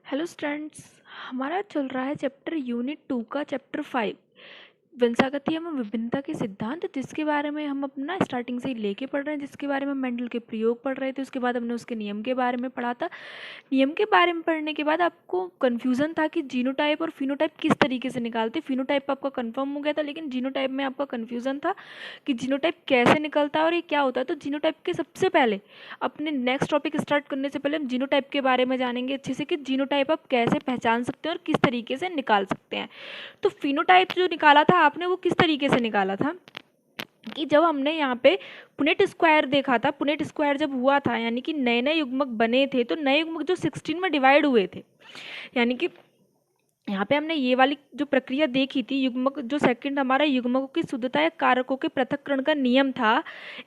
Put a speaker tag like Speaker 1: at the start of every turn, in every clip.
Speaker 1: Hello students. हमारा चल रहा है चैप्टर यूनिट 2 का चैप्टर 5 वंशागति एवं विभिन्नता के सिद्धांत, जिसके बारे में हम अपना स्टार्टिंग से ही लेके पढ़ रहे हैं, जिसके बारे में मेंडल के प्रयोग पढ़ रहे थे। उसके बाद हमने उसके नियम के बारे में पढ़ा था। नियम के बारे में पढ़ने के बाद आपको कन्फ्यूज़न था कि जीनोटाइप और फिनोटाइप किस तरीके से निकालते। फिनोटाइप आपका कंफर्म हो गया था, लेकिन जीनोटाइप में आपका कन्फ्यूज़न था कि जीनोटाइप कैसे निकलता है और ये क्या होता है। तो जीनोटाइप के सबसे पहले अपने नेक्स्ट टॉपिक स्टार्ट करने से पहले हम जीनोटाइप के बारे में जानेंगे अच्छे से कि जीनोटाइप आप कैसे पहचान सकते हैं और किस तरीके से निकाल सकते हैं। तो फिनोटाइप जो निकाला था आपने, वो किस तरीके से निकाला था कि जब हमने यहाँ पे पुनेट स्क्वायर देखा था। पुनेट स्क्वायर जब हुआ था, यानी कि नए नए युग्मक बने थे, तो नए युग्मक जो 16 में डिवाइड हुए थे, यानी कि यहाँ पे हमने ये वाली जो प्रक्रिया देखी थी, युग्मक जो सेकंड हमारा युग्मकों की शुद्धता या कारकों के पृथक्करण का नियम था।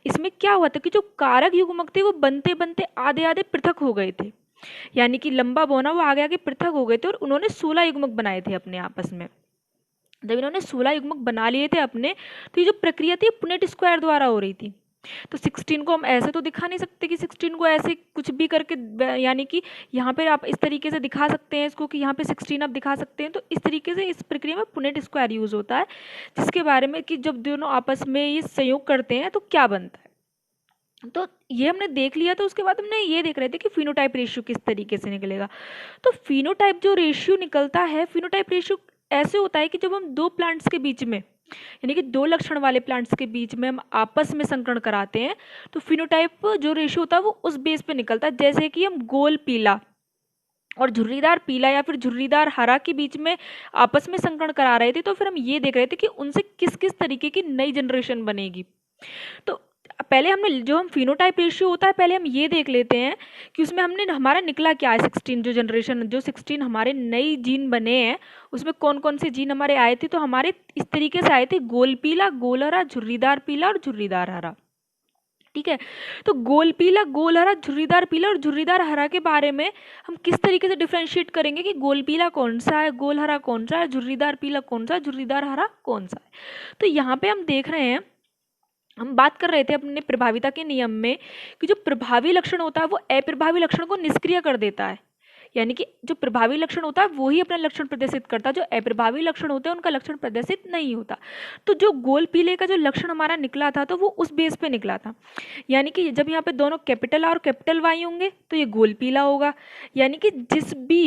Speaker 1: इसमें क्या हुआ था कि जो कारक युग्मक थे वो बनते बनते आधे आधे पृथक हो गए थे, यानी कि लंबा बोना वो आगे आगे पृथक हो गए थे और उन्होंने 16 युग्मक बनाए थे अपने आपस में। जब इन्होंने 16 युग्मक बना लिए थे अपने, तो ये जो प्रक्रिया थी पुनेट स्क्वायर द्वारा हो रही थी। तो 16 को हम ऐसे तो दिखा नहीं सकते कि 16 को ऐसे कुछ भी करके, यानी कि यहाँ पे आप इस तरीके से दिखा सकते हैं इसको कि यहाँ पे 16 आप दिखा सकते हैं। तो इस तरीके से इस प्रक्रिया में पुनेट स्क्वायर यूज होता है, जिसके बारे में कि जब दोनों आपस में ये संयोग करते हैं तो क्या बनता है। तो ये हमने देख लिया। तो उसके बाद हमने ये देख रहे थे कि फिनोटाइप रेशियो किस तरीके से निकलेगा। तो फिनोटाइप जो रेशियो निकलता है, फिनोटाइप रेशियो ऐसे होता है कि जब हम दो प्लांट्स के बीच में, यानी कि दो लक्षण वाले प्लांट्स के बीच में हम आपस में संकरण कराते हैं, तो फिनोटाइप जो रेशियो होता है वो उस बेस पे निकलता है। जैसे कि हम गोल पीला और झुर्रीदार पीला या फिर झुर्रीदार हरा के बीच में आपस में संकरण करा रहे थे, तो फिर हम ये देख रहे थे कि उनसे किस किस तरीके की नई जनरेशन बनेगी। तो पहले हमने जो हम फिनोटाइप रेशियो होता है, पहले हम ये देख लेते हैं कि उसमें हमने हमारा निकला क्या है। 16 जो जनरेशन, जो 16 हमारे नई जीन बने हैं, उसमें कौन कौन से जीन हमारे आए थे। तो हमारे इस तरीके से आए थे: गोल पीला, गोल हरा, झुर्रीदार पीला और झुर्रीदार हरा। ठीक है। तो गोल पीला, गोल हरा, झुर्रीदार पीला और झुर्रीदार हरा के बारे में हम किस तरीके से डिफ्रेंशिएट करेंगे कि गोल पीला कौन सा है, गोल हरा कौन सा है, झुर्रीदार पीला कौन सा है, झुर्रीदार हरा कौन सा है। तो यहाँ पे हम देख रहे हैं, हम बात कर रहे थे अपने प्रभाविता के नियम में कि जो प्रभावी लक्षण होता है वो अप्रभावी लक्षण को निष्क्रिय कर देता है। यानी कि जो प्रभावी लक्षण होता है वो ही अपना लक्षण प्रदर्शित करता है, जो अप्रभावी लक्षण होते हैं उनका लक्षण प्रदर्शित नहीं होता। तो जो गोल पीले का जो लक्षण हमारा निकला था, तो वो उस बेस पे निकला था। यानी कि जब यहाँ पे दोनों कैपिटल आर और कैपिटल वाई होंगे तो ये गोल पीला होगा। यानी कि जिस भी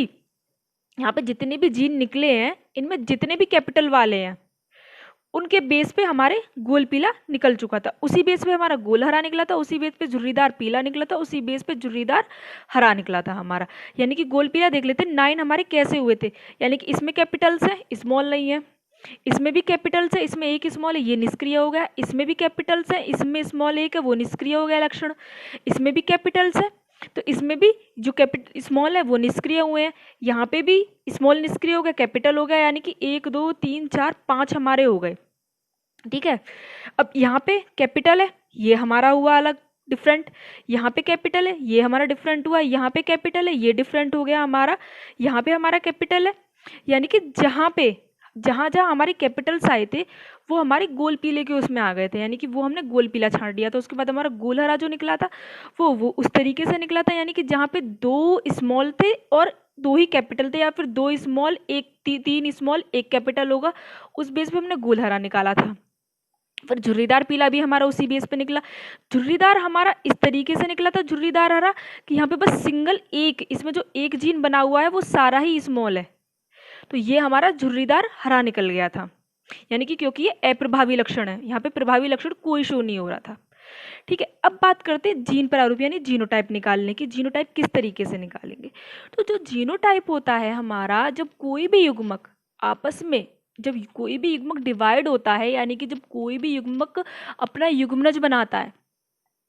Speaker 1: यहाँ पे जितने भी जीन निकले हैं, इनमें जितने भी कैपिटल वाले हैं, उनके बेस पे हमारे गोल पीला निकल चुका था। उसी बेस पे हमारा गोल हरा निकला था, उसी बेस पे झुर्रीदार पीला निकला था, उसी बेस पे झुर्रीदार हरा निकला था हमारा। यानी कि गोल पीला देख लेते हैं 9 हमारे कैसे हुए थे। यानी कि इसमें कैपिटल्स है, स्मॉल नहीं है। इसमें भी कैपिटल्स है, इसमें एक स्मॉल है, ये निष्क्रिय हो गया। इसमें भी कैपिटल्स है, इसमें स्मॉल एक है, वो निष्क्रिय हो गया लक्षण। इसमें भी कैपिटल्स है, तो इसमें भी जो कैपिटल स्मॉल है वो निष्क्रिय हुए हैं। यहाँ पे भी स्मॉल निष्क्रिय हो गया, कैपिटल हो गया। यानी कि 1 2 3 4 5 हमारे हो गए। ठीक है। अब यहाँ पे कैपिटल है, ये हमारा हुआ अलग डिफरेंट। यहाँ पे कैपिटल है, ये हमारा डिफरेंट हुआ। यहाँ पे कैपिटल है, ये डिफरेंट हो गया हमारा। यहाँ पे हमारा कैपिटल है। यानी कि जहाँ जहाँ हमारे कैपिटल्स आए थे वो हमारे गोल पीले के उसमें आ गए थे। यानी कि वो हमने गोल पीला छांट दिया था। उसके बाद हमारा गोल हरा जो निकला था वो उस तरीके से निकला था। यानी कि जहाँ पे 2 स्मॉल थे और 2 ही कैपिटल थे, या फिर 2 स्मॉल 3 स्मॉल 1 कैपिटल होगा, उस बेस पे हमने गोल हरा निकाला था। फिर झुर्रीदार पीला भी हमारा उसी बेस पे निकला। झुर्रीदार हमारा इस तरीके से निकला था, झुर्रीदार हरा, कि यहाँ पे बस सिंगल एक, इसमें जो एक जीन बना हुआ है वो सारा ही स्मॉल है। तो ये हमारा झुर्रीदार हरा निकल गया था। यानी कि क्योंकि ये अप्रभावी लक्षण है, यहाँ पे प्रभावी लक्षण कोई शो नहीं हो रहा था। ठीक है। अब बात करते हैं जीन प्रारूप यानी जीनोटाइप निकालने की। जीनोटाइप किस तरीके से निकालेंगे। तो जो जीनोटाइप होता है हमारा, जब कोई भी युग्मक आपस में, जब कोई भी युग्मक डिवाइड होता है, यानी कि जब कोई भी युग्मक अपना युग्मनज बनाता है,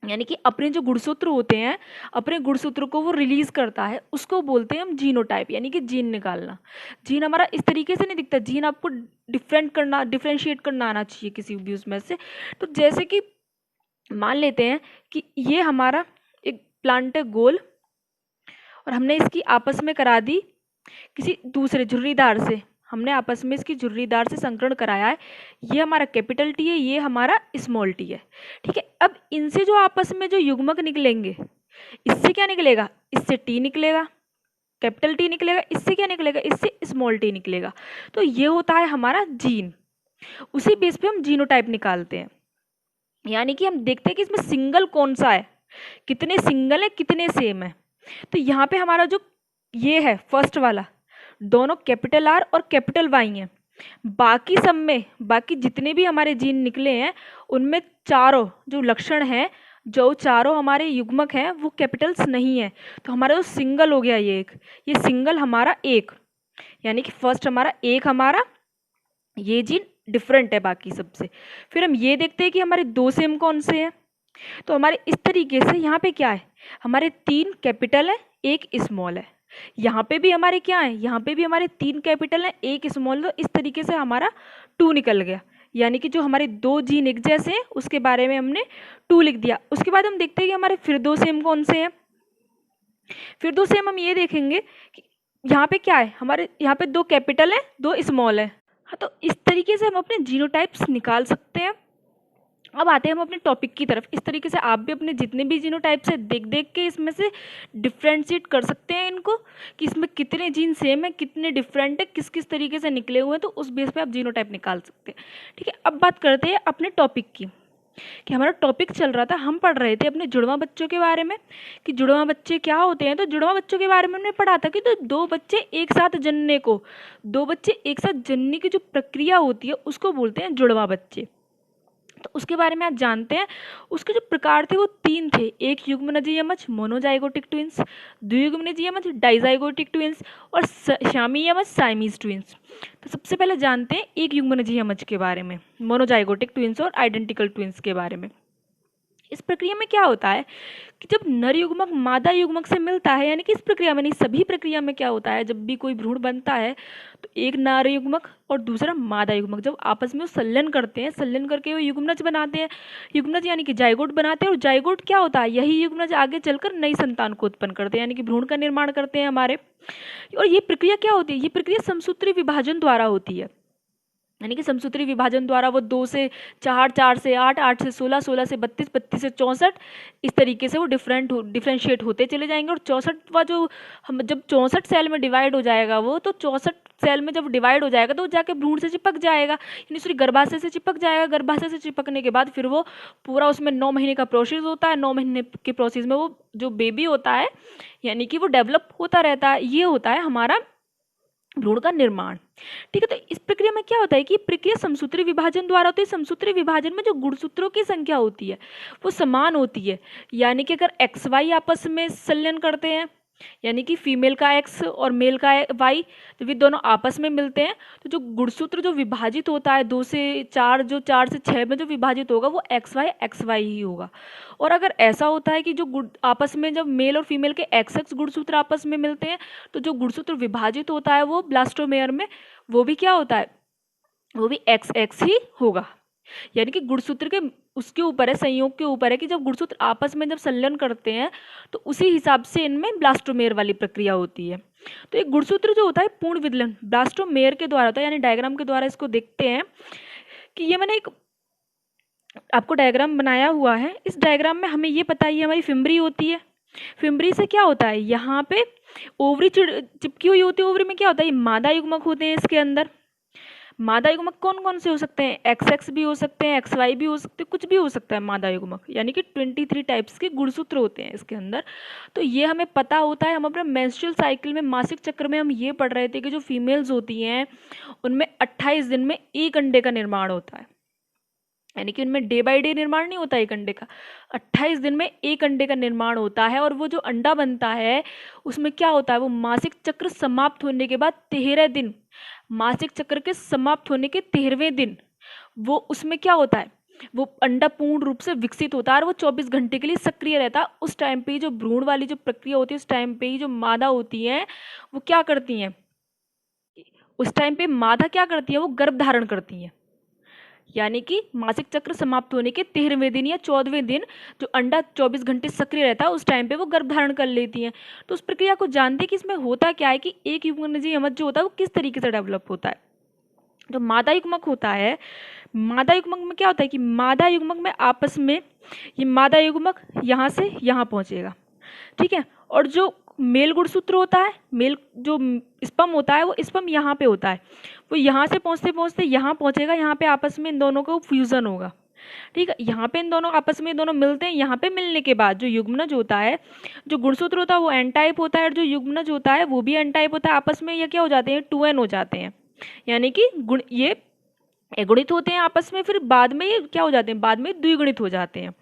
Speaker 1: यानी कि अपने जो गुणसूत्र होते हैं, अपने गुणसूत्र को वो रिलीज करता है, उसको बोलते हैं हम जीनोटाइप, यानी कि जीन निकालना। जीन हमारा इस तरीके से नहीं दिखता, जीन आपको डिफ्रेंशिएट करना आना चाहिए किसी भी उसमें से। तो जैसे कि मान लेते हैं कि ये हमारा एक प्लांट है गोल, और हमने इसकी आपस में करा दी किसी दूसरे झुर्रीदार से, हमने आपस में इसकी झुर्रीदार से संकरण कराया है। ये हमारा कैपिटल टी है, ये हमारा स्मॉल टी है। ठीक है। अब इनसे जो आपस में जो युग्मक निकलेंगे, इससे क्या निकलेगा, इससे टी निकलेगा। कैपिटल टी निकलेगा, इससे क्या निकलेगा, इससे स्मॉल टी निकलेगा। तो ये होता है हमारा जीन। उसी बेस पे हम जीनोटाइप निकालते हैं, यानी कि हम देखते हैं कि इसमें सिंगल कौन सा है, कितने सिंगल है, कितने सेम है। तो यहाँ पे हमारा जो ये है फर्स्ट वाला, दोनों कैपिटल आर और कैपिटल वाई हैं। बाकी सब में, बाकी जितने भी हमारे जीन निकले हैं उनमें चारों जो लक्षण हैं, जो चारों हमारे युग्मक हैं वो कैपिटल्स नहीं है। तो हमारा जो सिंगल हो गया ये एक, ये सिंगल हमारा एक, यानी कि फर्स्ट हमारा एक, हमारा ये जीन डिफरेंट है बाकी सबसे। फिर हम ये देखते हैं कि हमारे दो सेम कौन से हैं। तो हमारे इस तरीके से यहाँ पे क्या है, हमारे 3 कैपिटल है, 1 स्मॉल है। यहाँ पे भी हमारे क्या है, यहाँ पे भी हमारे 3 कैपिटल है, 1 स्मॉल। तो इस तरीके से हमारा 2 निकल गया, यानी कि जो हमारे 2 जीन एक जैसे हैं उसके बारे में हमने 2 लिख दिया। उसके बाद हम देखते हैं कि हमारे फिर 2 सेम कौन से हैं। फिर 2 सेम हम ये देखेंगे कि यहाँ पे क्या है, हमारे यहाँ पे 2 कैपिटल है, 2 स्मॉल है। हाँ, तो इस तरीके से हम अपने जीनोटाइप्स निकाल सकते हैं। अब आते हैं हम अपने टॉपिक की तरफ। इस तरीके से आप भी अपने जितने भी जीनोटाइप्स है देख देख के इसमें से डिफ्रेंशिएट कर सकते हैं इनको, कि इसमें कितने जीन सेम है, कितने डिफरेंट है, किस किस तरीके से निकले हुए हैं। तो उस बेस पे आप जीनोटाइप निकाल सकते हैं। ठीक है, अब बात करते हैं अपने टॉपिक की, कि हमारा टॉपिक चल रहा था, हम पढ़ रहे थे अपने जुड़वा बच्चों के बारे में, कि जुड़वा बच्चे क्या होते हैं। तो जुड़वा बच्चों के बारे में हमने पढ़ा था कि तो दो बच्चे एक साथ जनने को, दो बच्चे एक साथ जनने की जो प्रक्रिया होती है उसको बोलते हैं जुड़वा बच्चे। तो उसके बारे में आज जानते हैं। उसके जो प्रकार थे वो 3 थे, एक युग्मनजी यमज मोनोजाइगोटिक ट्विंस, द्वियुग्मनजी यमज डाइजाइगोटिक ट्विंस, और शामी यमज साइमीज ट्विंस। तो सबसे पहले जानते हैं एक युग्मनजी यमज के बारे में, मोनोजाइगोटिक ट्विंस और आइडेंटिकल ट्विंस के बारे में। इस प्रक्रिया में क्या होता है कि जब नर युग्मक मादा युग्मक से मिलता है, यानी कि इस प्रक्रिया में नहीं, सभी प्रक्रिया में क्या होता है, जब भी कोई भ्रूण बनता है तो एक नर युग्मक और दूसरा मादा युग्मक जब आपस में वो संलयन करते हैं, संलयन करके वो युग्मनज बनाते हैं। युग्मनज यानी कि जाइगोट बनाते हैं, और जाइगोट क्या होता है, यही युग्मनज आगे चलकर नई संतान को उत्पन्न करते हैं, यानी कि भ्रूण का निर्माण करते हैं हमारे। और ये प्रक्रिया क्या होती है, ये प्रक्रिया समसूत्री विभाजन द्वारा होती है, यानी कि समसूत्री विभाजन द्वारा वो 2 से 4, 4 से 8, 8 से 16, 16 से 32, 32 से 64, इस तरीके से वो डिफ्रेंशिएट होते चले जाएंगे। और 64वां जो हम जब 64 सेल में डिवाइड हो जाएगा वो, तो 64 सेल में जब डिवाइड हो जाएगा तो वो जाके भ्रूण से चिपक जाएगा, यानी सॉरी गर्भाशय से चिपक जाएगा। गर्भाशय से चिपकने के बाद फिर वो पूरा उसमें 9 महीने का प्रोसेस होता है। 9 महीने के प्रोसेस में वो जो बेबी होता है यानी कि वो डेवलप होता रहता है। ये होता है हमारा भ्रूण का निर्माण। ठीक है, तो इस प्रक्रिया में क्या होता है कि प्रक्रिया समसूत्री विभाजन द्वारा होती है। समसूत्री विभाजन में जो गुणसूत्रों की संख्या होती है वो समान होती है, यानी कि अगर एक्स वाई आपस में संलयन करते हैं, यानी कि फीमेल का एक्स और मेल का वाई, जब ये दोनों आपस में मिलते हैं तो जो गुणसूत्र जो विभाजित होता है 2 से 4, जो 4 से 6 में जो विभाजित होगा वो एक्स वाई ही होगा। और अगर ऐसा होता है कि जो आपस में जब मेल और फीमेल के एक्स एक्स गुणसूत्र आपस में मिलते हैं तो जो गुणसूत्र विभाजित होता है वो ब्लास्टोमेयर में, वो भी क्या होता है, वो भी एक्स एक्स ही होगा। यानी कि गुणसूत्र के उसके ऊपर है, संयोग के ऊपर है कि जब गुणसूत्र आपस में जब संलयन करते हैं तो उसी हिसाब से इनमें ब्लास्टोमेयर वाली प्रक्रिया होती है। तो एक गुणसूत्र जो होता है पूर्ण विदलन ब्लास्टोमेयर के द्वारा होता है, यानी डायग्राम के द्वारा इसको देखते हैं कि ये मैंने एक आपको डायग्राम बनाया हुआ है। इस डायग्राम में हमें ये पता है हमारी फिम्बरी होती है। फिम्बरी से क्या होता है, यहाँ पे ओवरी चिपकी हुई होती है। ओवरी में क्या होता है, ये मादा युग्मक होते हैं इसके अंदर। मादा युग्मक कौन कौन से हो सकते हैं, एक्स एक्स भी हो सकते हैं, एक्स वाई भी हो सकते हैं, कुछ भी हो सकता है मादा युग्मक, यानी कि 23 टाइप्स के गुणसूत्र होते हैं इसके अंदर। तो ये हमें पता होता है। हम अपने मेंस्ट्रुअल साइकिल में, मासिक चक्र में हम ये पढ़ रहे थे कि जो फीमेल्स होती हैं उनमें 28 दिन में एक अंडे का निर्माण होता है, यानी कि उनमें डे बाय डे निर्माण नहीं होता एक अंडे का, 28 दिन में एक अंडे का निर्माण होता है। और वो जो अंडा बनता है उसमें क्या होता है, वो मासिक चक्र समाप्त होने के बाद 13 दिन, मासिक चक्र के समाप्त होने के 13वें दिन वो उसमें क्या होता है, वो अंडा पूर्ण रूप से विकसित होता है और वो 24 घंटे के लिए सक्रिय रहता है। उस टाइम पे जो भ्रूण वाली जो प्रक्रिया होती है, उस टाइम पे ही जो मादा होती हैं वो क्या करती हैं, उस टाइम पे मादा क्या करती है, वो गर्भ धारण करती हैं। यानी कि मासिक चक्र समाप्त होने के 13वें दिन या 14वें दिन जो अंडा 24 घंटे सक्रिय रहता है उस टाइम पे वो गर्भ धारण कर लेती हैं। तो उस प्रक्रिया को जानते हैं कि इसमें होता क्या है कि एक युग्मनजी यमज जो होता है वो किस तरीके से डेवलप होता है। जो मादा युग्मक होता है, मादा युग्मक में क्या होता है कि मादा युग्मक में आपस में ये मादा युग्मक यहाँ से यहाँ पहुँचेगा, ठीक है, और जो मेल गुणसूत्र होता है, मेल जो स्पर्म होता है वो स्पर्म यहाँ पे होता है, वो यहाँ से पहुँचते पहुँचते यहाँ पहुँचेगा, यहाँ पे आपस में इन दोनों का फ्यूज़न होगा। ठीक है, यहाँ पे इन दोनों आपस में दोनों मिलते हैं, यहाँ पे मिलने के बाद जो युग्मनज होता है, जो गुणसूत्र होता है वो एन टाइप होता है, और जो युग्मनज होता है वो भी एन टाइप होता है। आपस में ये क्या हो जाते हैं, 2n हो जाते हैं, यानी कि गुण ये गुणित होते हैं आपस में, फिर बाद में ये क्या हो जाते हैं, बाद में द्विगुणित हो जाते हैं।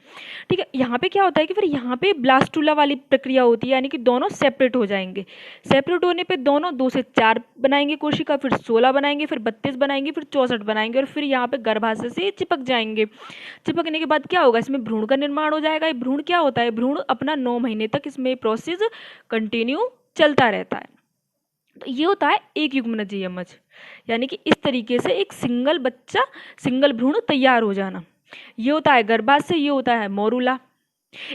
Speaker 1: ठीक है, यहाँ पे क्या होता है कि फिर यहाँ पे ब्लास्टुला वाली प्रक्रिया होती है, यानी कि दोनों सेपरेट हो जाएंगे। सेपरेट होने पे दोनों 2 से 4 बनाएंगे कोशिका, फिर 16 बनाएंगे, फिर 32 बनाएंगे, फिर 64 बनाएंगे, और फिर यहाँ पे गर्भाशय से चिपक जाएंगे। चिपकने के बाद क्या होगा, इसमें भ्रूण का निर्माण हो जाएगा। ये भ्रूण क्या होता है, भ्रूण अपना 9 महीने तक इसमें प्रोसेस कंटिन्यू चलता रहता है। तो ये होता है एक युग्मनज यमज, यानी कि इस तरीके से एक सिंगल बच्चा, सिंगल भ्रूण तैयार हो जाना। ये होता है गर्भाशय, ये होता है मोरूला।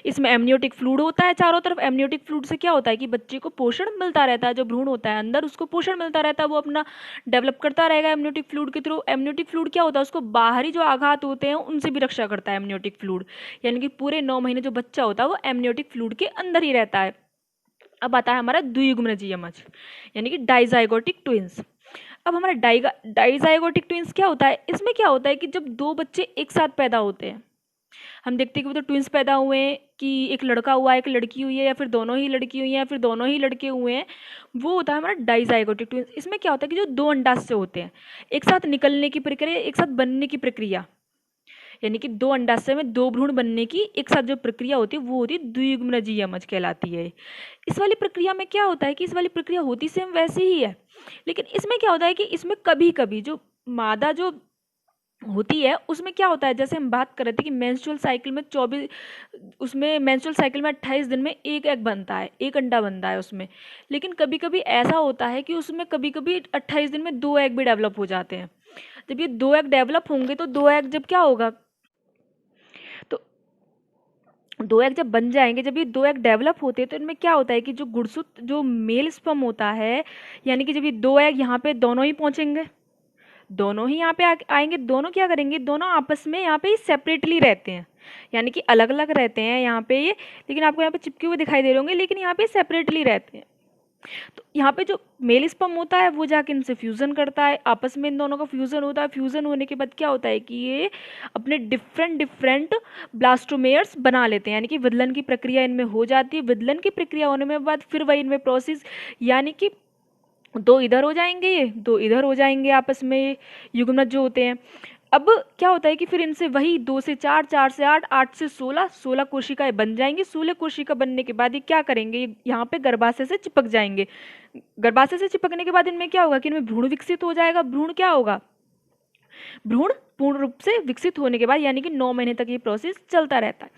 Speaker 1: इसमें एमनियोटिक फ्लूइड होता है चारों तरफ। एमनियोटिक फ्लूइड से क्या होता है कि बच्चे को पोषण मिलता रहता है, जो भ्रूण होता है अंदर उसको पोषण मिलता रहता है, वो अपना डेवलप करता रहेगा एमनियोटिक फ्लूइड के थ्रू। एमनियोटिक फ्लूइड क्या होता है, उसको बाहरी जो आघात होते हैं उनसे भी रक्षा करता है एमनियोटिक फ्लूइड, यानी कि पूरे 9 महीने जो बच्चा होता है वो एमनियोटिक फ्लूइड के अंदर ही रहता है। अब आता है हमारा द्वियुग्मनज यमज, यानी कि डाइजाइगोटिक ट्विंस। अब हमारा डाइजाइगोटिक ट्विंस क्या होता है, इसमें क्या होता है कि जब दो बच्चे एक साथ पैदा होते हैं, हम देखते हैं कि वो तो ट्विंस पैदा हुए हैं, कि एक लड़का हुआ है एक लड़की हुई है, या फिर दोनों ही लड़की हुई हैं, या फिर दोनों ही लड़के हुए हैं, वो होता है हमारा डाइजाइगोटिक ट्विंस। इसमें क्या होता है कि जो दो अंडाशय होते हैं, एक साथ निकलने की प्रक्रिया, एक साथ बनने की प्रक्रिया, यानी कि दो अंडाशय में दो भ्रूण बनने की एक साथ जो प्रक्रिया होती है वो होती है द्वियुग्मनज यमज कहलाती है। इस वाली प्रक्रिया में क्या होता है कि इस वाली प्रक्रिया होती सेम वैसे ही है, लेकिन इसमें क्या होता है कि इसमें कभी कभी जो मादा जो होती है उसमें क्या होता है, जैसे हम बात कर रहे थे कि मेंस्ट्रुअल साइकिल में 24, उसमें मेंस्ट्रुअल साइकिल में 28 दिन में एक एग बनता है, एक अंडा बनता है उसमें, लेकिन कभी कभी ऐसा होता है कि उसमें कभी कभी 28 दिन में 2 एग भी डेवलप हो जाते हैं। जब ये 2 एग डेवलप होंगे तो 2 एग जब क्या होगा, तो 2 एग जब बन जाएंगे, जब ये 2 एग डेवलप होते हैं तो इनमें क्या होता है कि जो गुणसूत्र जो मेल स्पर्म होता है, यानी कि जब ये 2 एग यहाँ पे दोनों ही पहुंचेंगे, दोनों ही यहाँ पे आएंगे, दोनों क्या करेंगे, दोनों आपस में यहाँ पे सेपरेटली रहते हैं, यानी कि अलग अलग रहते हैं यहाँ पे ये, लेकिन आपको यहाँ पे चिपके हुए दिखाई दे रहे होंगे, लेकिन यहाँ पे सेपरेटली रहते हैं। तो यहाँ पे जो मेल स्पर्म होता है वो जाके इनसे फ्यूज़न करता है, आपस में इन दोनों का फ्यूज़न होता है। फ्यूज़न होने के बाद क्या होता है कि ये अपने डिफरेंट डिफरेंट ब्लास्टोमेयर्स बना लेते हैं, यानी कि विदलन की प्रक्रिया इनमें हो जाती है। विदलन की प्रक्रिया होने में बाद फिर वही इनमें प्रोसेस, यानी कि दो इधर हो जाएंगे, ये दो इधर हो जाएंगे, आपस में युग्मनज जो होते हैं। अब क्या होता है कि फिर इनसे वही 2 से 4, 4 से 8, 8 से 16, 16 कोशिकाएं बन जाएंगी। 16 कोशिका बनने के बाद ये क्या करेंगे, ये यहाँ पे गर्भाशय से चिपक जाएंगे। गर्भाशय से चिपकने के बाद इनमें क्या होगा कि इनमें भ्रूण विकसित हो जाएगा। भ्रूण क्या होगा, भ्रूण पूर्ण रूप से विकसित होने के बाद, यानी कि 9 महीने तक ये प्रोसेस चलता रहता है।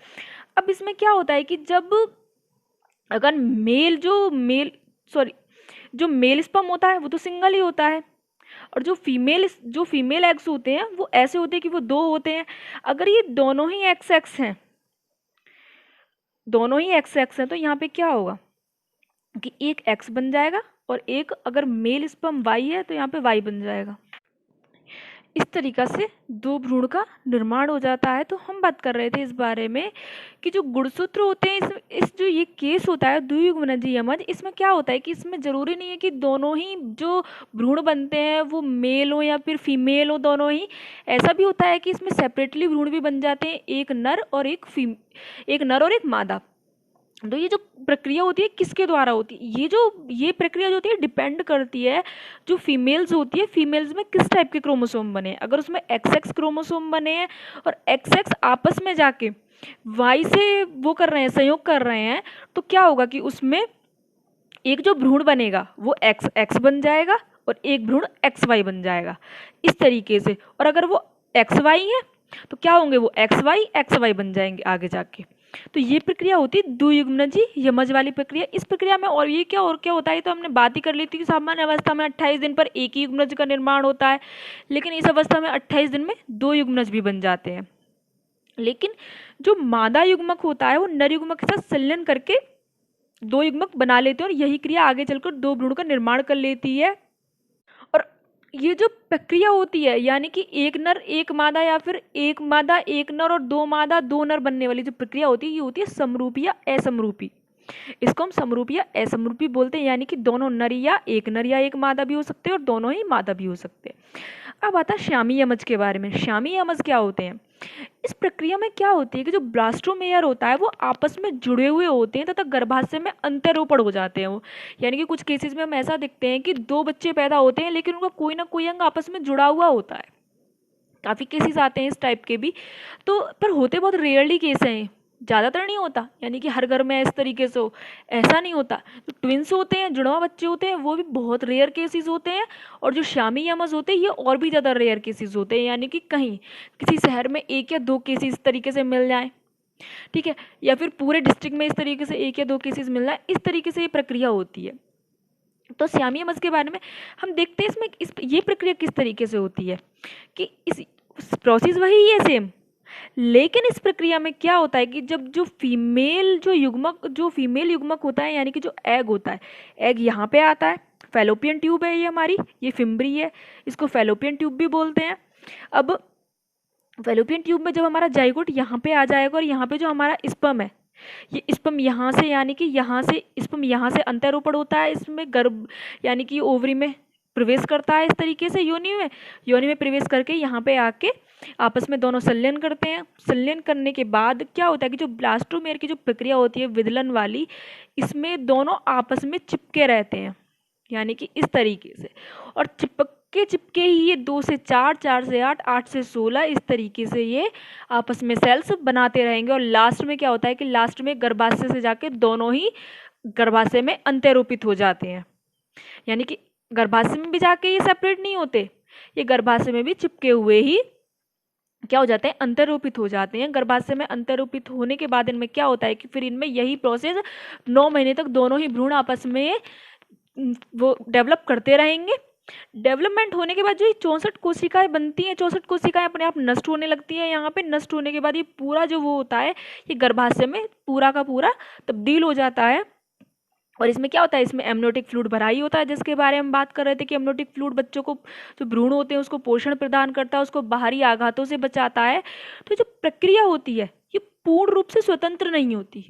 Speaker 1: अब इसमें क्या होता है कि जब अगर जो मेल स्पर्म होता है वो तो सिंगल ही होता है, और जो फीमेल एग्स होते हैं वो ऐसे होते हैं कि वो दो होते हैं। अगर ये दोनों ही एक्स एक्स हैं, दोनों ही एक्स एक्स हैं, तो यहाँ पे क्या होगा कि एक एक्स बन जाएगा, और एक अगर मेल स्पर्म वाई है तो यहाँ पे वाई बन जाएगा। इस तरीका से दो भ्रूण का निर्माण हो जाता है। तो हम बात कर रहे थे इस बारे में कि जो गुणसूत्र होते हैं, इस जो ये केस होता है द्वियुग्मनज यमज, इसमें क्या होता है कि इसमें ज़रूरी नहीं है कि दोनों ही जो भ्रूण बनते हैं वो मेल हो या फिर फीमेल हो, दोनों ही। ऐसा भी होता है कि इसमें सेपरेटली भ्रूण भी बन जाते हैं, एक नर और एक मादा। तो ये जो प्रक्रिया होती है किसके द्वारा होती है, ये प्रक्रिया जो होती है डिपेंड करती है जो फीमेल्स होती है, फीमेल्स में किस टाइप के क्रोमोसोम बने हैं। अगर उसमें एक्स एक्स क्रोमोसोम बने हैं और एक्स एक्स आपस में जाके वाई से वो कर रहे हैं, संयोग कर रहे हैं, तो क्या होगा कि उसमें एक जो भ्रूण बनेगा वो एक्स एक्स बन जाएगा और एक भ्रूण एक्स वाई बन जाएगा, इस तरीके से। और अगर वो एक्स वाई है तो क्या होंगे, वो एक्स वाई बन जाएंगे आगे जाके। तो ये प्रक्रिया होती है द्वियुग्मनजी यमज वाली प्रक्रिया। इस प्रक्रिया में और क्या होता है, तो हमने बात ही कर ली थी कि सामान्य अवस्था में 28 दिन पर एक ही युग्मनज का निर्माण होता है, लेकिन इस अवस्था में 28 दिन में 2 युग्मनज भी बन जाते हैं। लेकिन जो मादा युग्मक होता है वो नर युग्मक के साथ संलयन करके 2 युग्मक बना लेते हैं, और यही क्रिया आगे चलकर 2 भ्रूण का निर्माण कर लेती है। और ये जो प्रक्रिया होती है, यानी कि एक नर एक मादा, या फिर एक मादा एक नर और 2 मादा 2 नर बनने वाली जो प्रक्रिया होती है, ये होती है समरूपी या असमरूपी। इसको हम समरूपी या असमरूपी बोलते हैं, यानी कि दोनों नर या एक मादा भी हो सकते हैं और दोनों ही मादा भी हो सकते हैं। अब आता है श्यामी यमज के बारे में। श्यामी यमज क्या होते हैं? इस प्रक्रिया में क्या होती है कि जो ब्लास्टोमेयर होता है वो आपस में जुड़े हुए होते हैं तथा गर्भाशय में अंतरोपण हो जाते हैं वो, यानी कि कुछ केसेस में हम ऐसा देखते हैं कि दो बच्चे पैदा होते हैं लेकिन उनका कोई ना कोई अंग आपस में जुड़ा हुआ होता है। काफ़ी केसेस आते हैं इस टाइप के भी, तो पर होते बहुत रेयरली केस हैं, ज़्यादातर नहीं होता, यानी कि हर घर में इस तरीके से हो ऐसा नहीं होता। जो ट्विंस होते हैं, जुड़वा बच्चे होते हैं, वो भी बहुत रेयर केसेस होते हैं। और जो शामी यमज होते हैं ये और भी ज़्यादा रेयर केसेस होते हैं, यानी कि कहीं किसी शहर में एक या दो केसेस इस तरीके से मिल जाएँ, ठीक है, या फिर पूरे डिस्ट्रिक्ट में इस तरीके से एक या दो केसेस मिल जाए, इस तरीके से ये प्रक्रिया होती है। तो श्यामी यमज के बारे में हम देखते हैं इसमें ये प्रक्रिया किस तरीके से होती है कि इस प्रोसेस वही है सेम, लेकिन इस प्रक्रिया में क्या होता है कि जब जो फीमेल युग्मक होता है, यानी कि जो एग होता है, एग यहाँ पे आता है, फैलोपियन ट्यूब है ये हमारी, ये फिम्बरी है, इसको फैलोपियन ट्यूब भी बोलते हैं। अब फैलोपियन ट्यूब में जब हमारा जाइगोट यहाँ पे आ जाएगा और यहाँ पे जो हमारा स्पर्म है, ये स्पर्म यहाँ से, यानी कि यहाँ से स्पर्म यहाँ से अंतरोपण होता है, इसमें गर्भ यानी कि ओवरी में प्रवेश करता है, इस तरीके से योनि में प्रवेश करके यहाँ पे आके आपस में दोनों संलयन करते हैं। संलयन करने के बाद क्या होता है कि जो ब्लास्टोमेयर की जो प्रक्रिया होती है विदलन वाली, इसमें दोनों आपस में चिपके रहते हैं, यानी कि इस तरीके से, और चिपके ही ये 2 से 4, 4 से 8, 8 से 16 इस तरीके से ये आपस में सेल्स बनाते रहेंगे। और लास्ट में क्या होता है कि लास्ट में गर्भाशय से जाके दोनों ही गर्भाशय में अंतरोपित हो जाते हैं, यानी कि गर्भाशय में भी जाके ये सेपरेट नहीं होते, ये गर्भाशय में भी चिपके हुए ही क्या हो जाते हैं, अंतरोपित हो जाते हैं। गर्भाशय में अंतरोपित होने के बाद इनमें क्या होता है कि फिर इनमें यही प्रोसेस 9 महीने तक दोनों ही भ्रूण आपस में वो डेवलप करते रहेंगे। डेवलपमेंट होने के बाद जो ये 64 कोशिकाएं बनती हैं, 64 कोशिकाएं अपने आप नष्ट होने लगती हैं। यहाँ पे नष्ट होने के बाद ये पूरा जो वो होता है, ये गर्भाशय में पूरा का पूरा तब्दील हो जाता है। और इसमें क्या होता है, इसमें एमनियोटिक फ्लूइड भरा ही होता है, जिसके बारे में बात कर रहे थे कि एमनियोटिक फ्लूइड बच्चों को, जो भ्रूण होते हैं उसको पोषण प्रदान करता है, उसको बाहरी आघातों से बचाता है। तो जो प्रक्रिया होती है ये पूर्ण रूप से स्वतंत्र नहीं होती,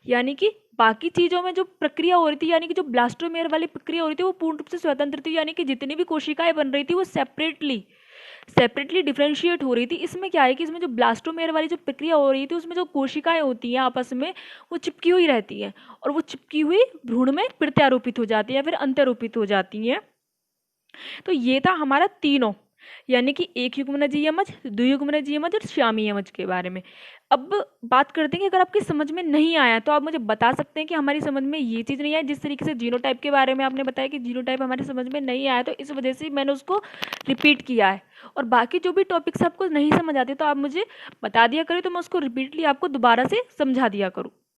Speaker 1: यानी कि बाकी चीज़ों में जो प्रक्रिया हो रही थी, यानी कि जो ब्लास्टोमेयर वाली प्रक्रिया हो रही थी वो पूर्ण रूप से स्वतंत्र थी, यानी कि जितनी भी कोशिकाएं बन रही थी वो सेपरेटली डिफ्रेंशिएट हो रही थी। इसमें क्या है कि इसमें जो ब्लास्टोमेयर वाली जो प्रक्रिया हो रही थी उसमें जो कोशिकाएं होती हैं आपस में वो चिपकी हुई रहती हैं, और वो चिपकी हुई भ्रूण में प्रत्यारोपित हो जाती है, फिर अंतरोपित हो जाती हैं। तो ये था हमारा तीनों, यानी कि एक युग्मनजी यमज, द्वियुग्मनजी यमज और श्यामी यमज के बारे में। अब बात करते हैं कि अगर आपकी समझ में नहीं आया तो आप मुझे बता सकते हैं कि हमारी समझ में ये चीज़ नहीं आई। जिस तरीके से जीनोटाइप के बारे में आपने बताया कि जीनोटाइप हमारी समझ में नहीं आया, तो इस वजह से मैंने उसको रिपीट किया है। और बाकी जो भी टॉपिक्स आपको नहीं समझ आते तो आप मुझे बता दिया करें, तो मैं उसको रिपीटली आपको दोबारा से समझा दिया करूँ।